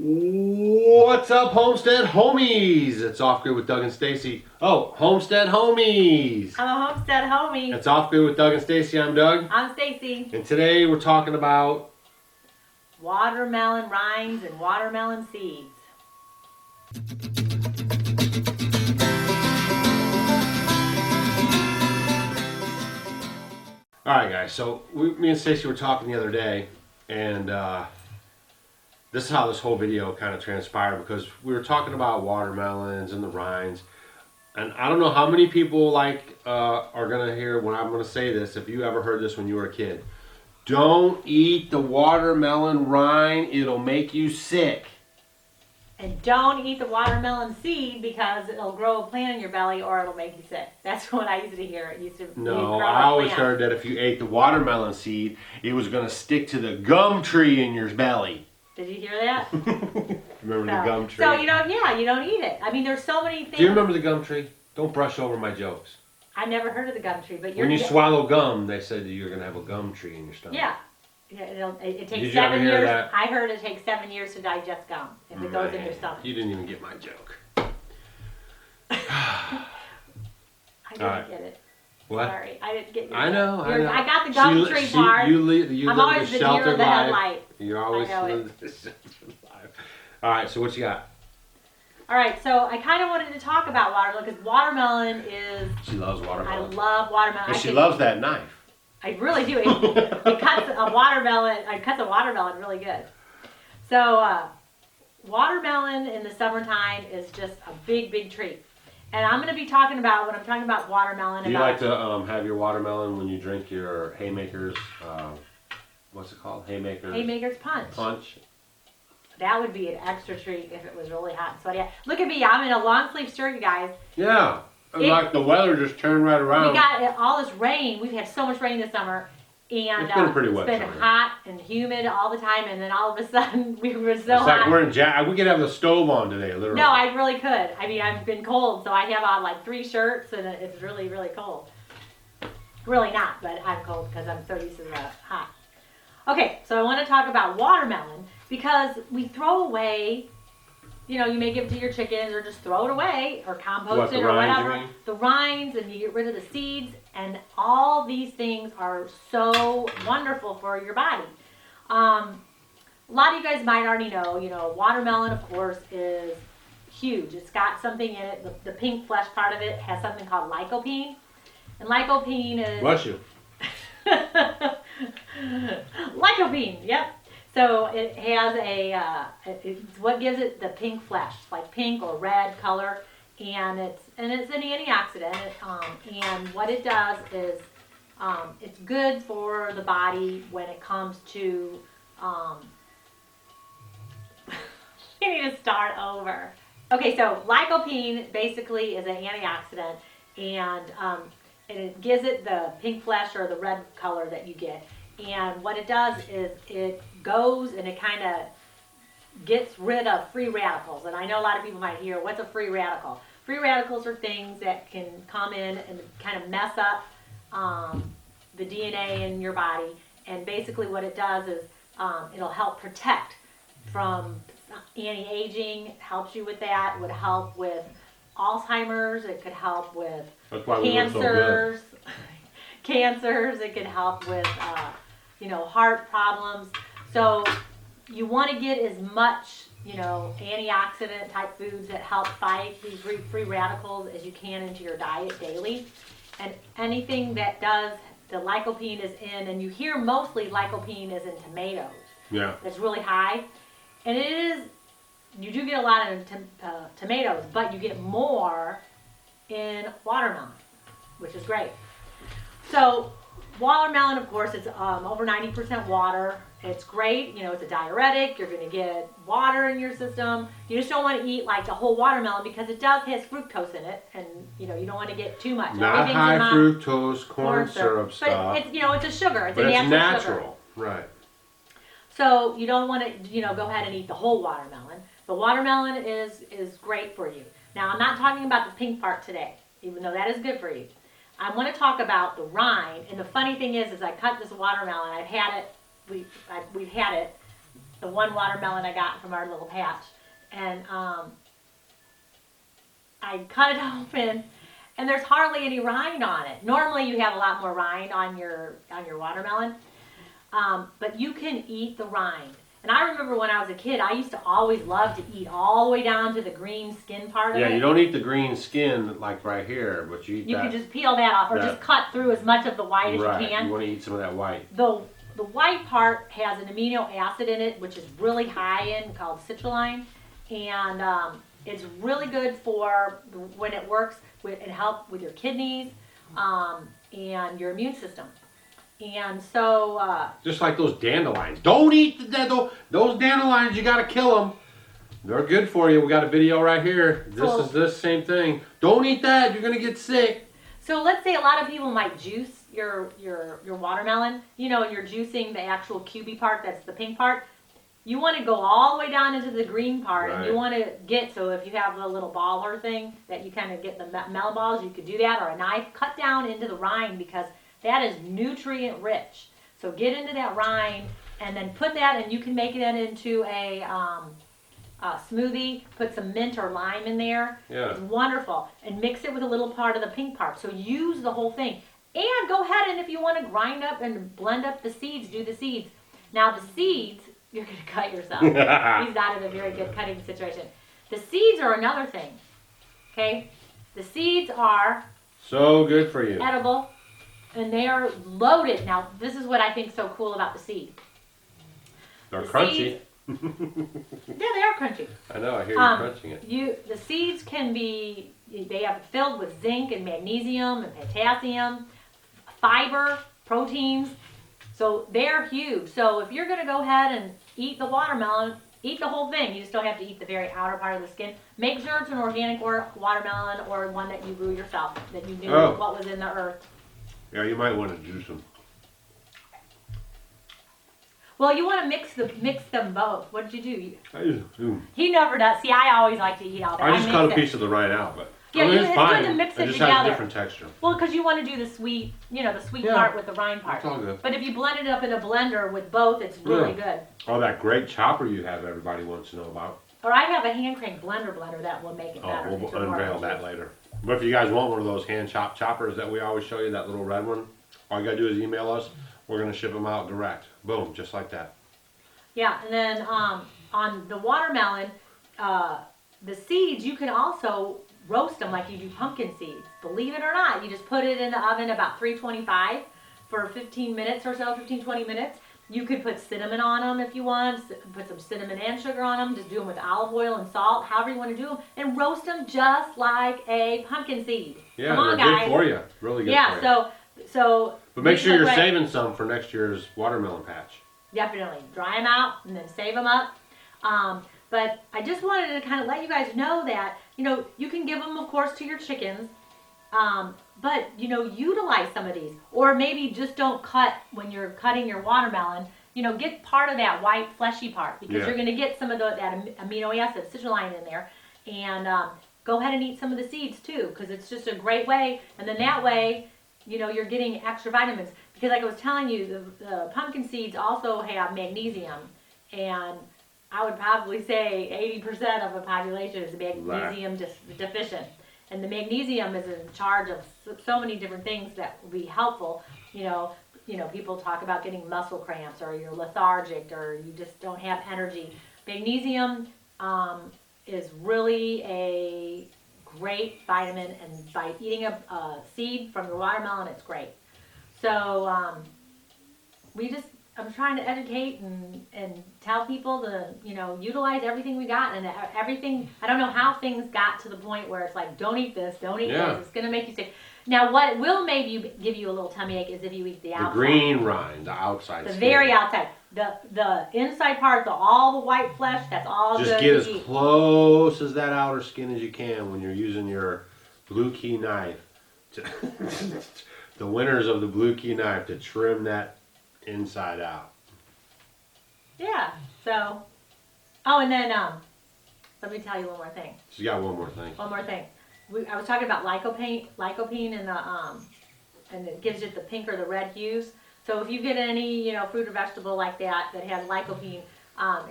What's up, Homestead Homies? It's Off Grid with Doug and Stacy. Oh, Homestead Homies. I'm a Homestead Homie. It's Off Grid with Doug and Stacy. I'm Doug. I'm Stacy. And today we're talking about watermelon rinds and watermelon seeds. Alright guys, so me and Stacy were talking the other day, and this is how this whole video kind of transpired, because we were talking about watermelons and the rinds. And I don't know how many people are going to hear when I'm going to say this, if you ever heard this when you were a kid. Don't eat the watermelon rind, it'll make you sick. And don't eat the watermelon seed because it'll grow a plant in your belly or it'll make you sick. That's what I used to hear. It used to No, I always heard that if you ate the watermelon seed, it was going to stick to the gum tree in your belly. Did you hear that? Remember the gum tree? So you don't eat it. I mean, there's so many things. Do you remember the gum tree? Don't brush over my jokes. I never heard of the gum tree, but when you swallow gum, they said that you're going to have a gum tree in your stomach. Yeah. It takes Did 7 you ever hear years. that? I heard it takes 7 years to digest gum if it goes in your stomach. You didn't even get my joke. I didn't get it. What? Sorry, I didn't get your I know. I got the gum tree part. You live always the the deer sheltered in the life. headlight. You always live the sheltered life. All right, so what you got? All right, so I kind of wanted to talk about watermelon because watermelon is. She loves watermelon. I love watermelon. And she loves that knife. I really do. It cuts a watermelon. It cuts a watermelon really good. So watermelon in the summertime is just a big, big treat. And I'm going to be talking about, when I'm talking about watermelon. Do you like to have your watermelon when you drink your Haymakers, what's it called? Haymakers Punch. Punch. That would be an extra treat if it was really hot and sweaty. Look at me. I'm in a long sleeve shirt, you guys. Yeah. Like the weather just turned right around. We got all this rain. We've had so much rain this summer. And it's been pretty wet. It's been hot and humid all the time, and then all of a sudden we were so hot. It's like we're in we could have the stove on today, literally. No, I really could. I mean, I've been cold, so I have on like 3 shirts, and it's really, really cold. Really not, but I'm cold because I'm so used to the hot. Okay, so I want to talk about watermelon because we throw away. You know, you may give it to your chickens or just throw it away or compost it or whatever. The rinds, and you get rid of the seeds, and all these things are so wonderful for your body. A lot of you guys might already know, watermelon, of course, is huge. It's got something in it. The pink flesh part of it has something called lycopene. And lycopene is... Bless you. Lycopene, yep. So it has it's what gives it the pink flesh, like pink or red color, and it's an antioxidant. And what it does is it's good for the body when it comes to. You need to start over. Okay, so lycopene basically is an antioxidant, and it gives it the pink flesh or the red color that you get. And what it does is it goes and it kind of gets rid of free radicals. And I know a lot of people might hear, what's a free radical? Free radicals are things that can come in and kind of mess up the DNA in your body. And basically what it does is it'll help protect from anti-aging, helps you with that. It would help with Alzheimer's. It could help with cancers. Cancers. It could help with heart problems. So you want to get as much, antioxidant type foods that help fight these free radicals as you can into your diet daily. And anything that does, the lycopene is in, and you hear mostly lycopene is in tomatoes. Yeah. It's really high. And you do get a lot of tomatoes, but you get more in watermelon, which is great. So watermelon, of course, it's over 90% water. It's great. It's a diuretic. You're going to get water in your system. You just don't want to eat like the whole watermelon because it does have fructose in it, and you don't want to get too much. Not high fructose corn syrup stuff. But it's a sugar. It's but a it's natural sugar. Right. So you don't want to, go ahead and eat the whole watermelon. The watermelon is great for you. Now, I'm not talking about the pink part today, even though that is good for you. I want to talk about the rind. And the funny thing is I cut this watermelon. I've had it. We've had it the one watermelon I got from our little patch, and I cut it open, and there's hardly any rind on it. Normally, you have a lot more rind on your watermelon, but you can eat the rind. And I remember when I was a kid, I used to always love to eat all the way down to the green skin part of it. Yeah, you don't eat the green skin like right here, but you eat You that. can just peel that off, or just cut through as much of the white as right. you can. You want to eat some of that white. The white part has an amino acid in it, which is really high in, called citrulline, and it's really good for when it works. It helps with your kidneys and your immune system. And so, just like those dandelions. Don't eat those dandelions. You gotta kill them. They're good for you. We got a video right here. This is this same thing. Don't eat that. You're gonna get sick. So let's say a lot of people might juice your watermelon. You know, you're juicing the actual cubey part. That's the pink part. You want to go all the way down into the green part, and you want to get, so if you have a little baller thing that you kind of get the melon balls, you could do that, or a knife, cut down into the rind, because that is nutrient rich. So get into that rind and then put that, and you can make that into a smoothie. Put some mint or lime in there. Yeah. It's wonderful. And mix it with a little part of the pink part. So use the whole thing. And go ahead, and if you want to grind up and blend up the seeds, do the seeds. Now the seeds, you're going to cut yourself. He's not in a very good cutting situation. The seeds are another thing. Okay? The seeds are so good for you. Edible. And they are loaded. Now, this is what I think is so cool about the seed. They're crunchy. Yeah, they are crunchy. I know, I hear you crunching it. The seeds can be, they are filled with zinc and magnesium and potassium, fiber, proteins. So they're huge. So if you're going to go ahead and eat the watermelon, eat the whole thing. You just don't have to eat the very outer part of the skin. Make sure it's an organic watermelon, or one that you grew yourself, that you knew what was in the earth. Yeah, you might want to juice them. Well, you want to mix them both. What did you do? I just do. He never does. See, I always like to eat all that. I just cut a piece of the rind out, but yeah, it's fine. Good to mix it just together. has a different texture. Well, because you want to do the sweet, the sweet part with the rind part. It's all good. But if you blend it up in a blender with both, it's really good. Oh, that great chopper you have, everybody wants to know about. Or I have a hand crank blender that will make it better. Oh, we'll unveil that later. But if you guys want one of those hand chopped choppers that we always show you, that little red one, all you gotta do is email us. We're gonna ship them out direct. Boom, just like that. Yeah, and then on the watermelon, the seeds, you can also roast them like you do pumpkin seeds. Believe it or not, you just put it in the oven about 325 for 15 minutes or so, 15-20 minutes. You could put cinnamon on them if you want, put some cinnamon and sugar on them, just do them with olive oil and salt, however you want to do them, and roast them just like a pumpkin seed. Yeah, Come on, they're guys. good for you. Really good for you. Yeah, so. But make sure you're saving some for next year's watermelon patch. Definitely. Dry them out and then save them up. But I just wanted to kind of let you guys know that, you can give them, of course, to your chickens. But, utilize some of these. Or maybe just don't cut when you're cutting your watermelon. Get part of that white fleshy part, because you're going to get some of that amino acid, citrulline in there. And go ahead and eat some of the seeds too, because it's just a great way. And then that way, you're getting extra vitamins. Because like I was telling you, the pumpkin seeds also have magnesium. And I would probably say 80% of the population is magnesium deficient. And the magnesium is in charge of so many different things that will be helpful. People talk about getting muscle cramps, or you're lethargic, or you just don't have energy. Magnesium is really a great vitamin, and by eating a seed from your watermelon, it's great. So I'm trying to educate and tell people to, utilize everything we got, and everything. I don't know how things got to the point where it's like, don't eat this, this, it's going to make you sick. Now, what will maybe give you a little tummy ache is if you eat the outside. The green rind, the outside The skin. very outside. The inside part, all the white flesh, that's all just good get to as eat. close as that outer skin as you can when you're using your blue key knife. The winners of the blue key knife to trim that inside out. Yeah. So, and then let me tell you one more thing. She's got one more thing. One more thing. I was talking about lycopene and and it gives it the pink or the red hues. So if you get any, fruit or vegetable like that has lycopene,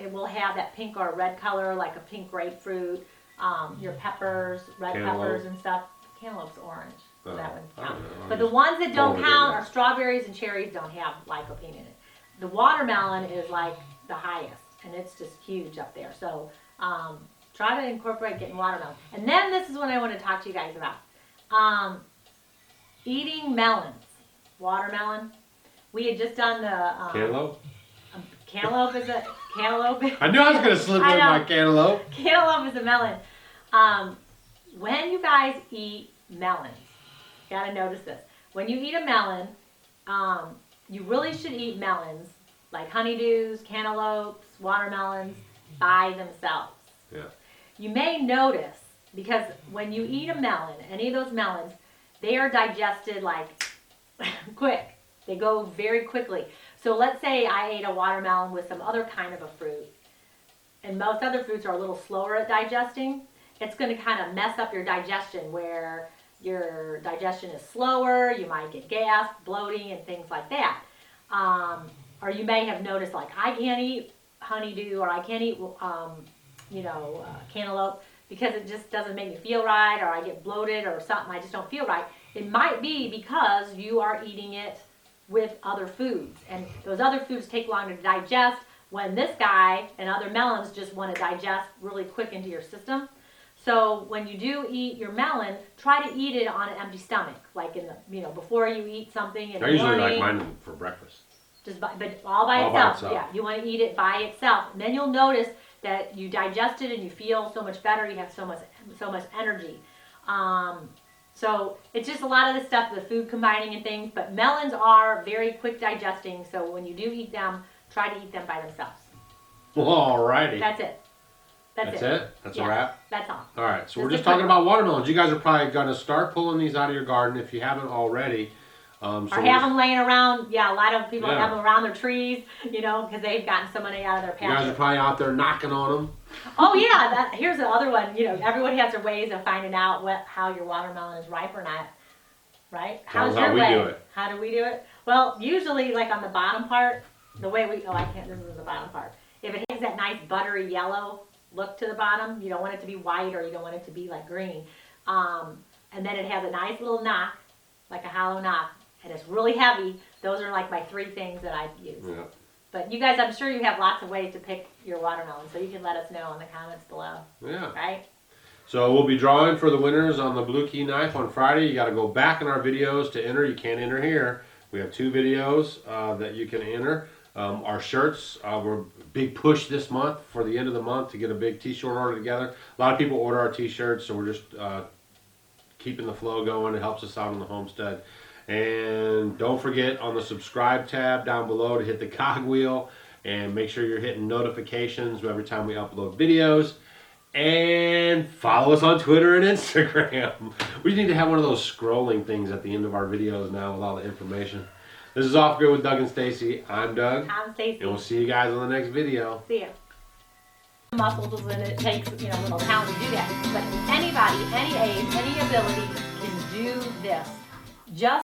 It will have that pink or red color, like a pink grapefruit. Your peppers, red Cantaloupe. peppers and stuff. Cantaloupe's orange, so that would I don't count. know. But the ones that don't Over count there. are strawberries and cherries. Don't have lycopene in it. The watermelon is like the highest, and it's just huge up there. So try to incorporate getting watermelon. And then this is what I want to talk to you guys about. Eating melons, watermelon. We had just done the Cantaloupe? cantaloupe is a cantaloupe. I knew I was going to slip I in know. my cantaloupe. Cantaloupe is a melon. When you guys eat melons, you gotta notice this. When you eat a melon, you really should eat melons, like honeydews, cantaloupes, watermelons, by themselves. Yeah. You may notice, because when you eat a melon, any of those melons, they are digested like quick. They go very quickly. So let's say I ate a watermelon with some other kind of a fruit, and most other fruits are a little slower at digesting. It's going to kind of mess up your digestion, where your digestion is slower, you might get gas, bloating, and things like that. Or you may have noticed, like, I can't eat honeydew, or I can't eat, cantaloupe, because it just doesn't make me feel right, or I get bloated or something, I just don't feel right. It might be because you are eating it with other foods, and those other foods take longer to digest, when this guy and other melons just want to digest really quick into your system. So when you do eat your melon, try to eat it on an empty stomach, like in the, before you eat something in I the usually morning. like mine for breakfast. But all by All by itself. itself. Yeah, you want to eat it by itself. And then you'll notice that you digest it and you feel so much better. You have so much energy. So it's just a lot of the stuff, the food combining and things. But melons are very quick digesting. So when you do eat them, try to eat them by themselves. Alrighty. That's it. That's it? That's Yeah. a wrap? That's all. Alright, so we're That's just a talking quick about watermelons. You guys are probably going to start pulling these out of your garden if you haven't already. Or have them laying around. Yeah, a lot of people Yeah. have them around their trees, because they've gotten some money out of their You guys are pasture. probably out there knocking on them. Oh yeah, here's the other one. Everyone has their ways of finding out how your watermelon is ripe or not. Right? Tell us How's how your we way? do it. How do we do it? Well, usually like on the bottom part, the way we, I can't, this is the bottom part. If it has that nice buttery yellow look to the bottom, you don't want it to be white, or you don't want it to be like green. And then it has a nice little knock, like a hollow knock, and it's really heavy. Those are like my 3 things that I use. Yeah. But you guys, I'm sure you have lots of ways to pick your watermelon, so you can let us know in the comments below, Yeah. right? So we'll be drawing for the winners on the Blue Key knife on Friday. You got to go back in our videos to enter. You can't enter here. We have 2 videos that you can enter. Our shirts, we're big push this month for the end of the month to get a big t-shirt order together. A lot of people order our t-shirts, so we're just keeping the flow going. It helps us out on the homestead. And don't forget on the subscribe tab down below to hit the cog wheel and make sure you're hitting notifications every time we upload videos. And follow us on Twitter and Instagram. We need to have one of those scrolling things at the end of our videos now with all the information. This is Off Grid with Doug and Stacy. I'm Doug. I'm Stacey. And we'll see you guys on the next video. See ya. Muscles, and it takes little talent to do that. But anybody, any age, any ability can do this. Just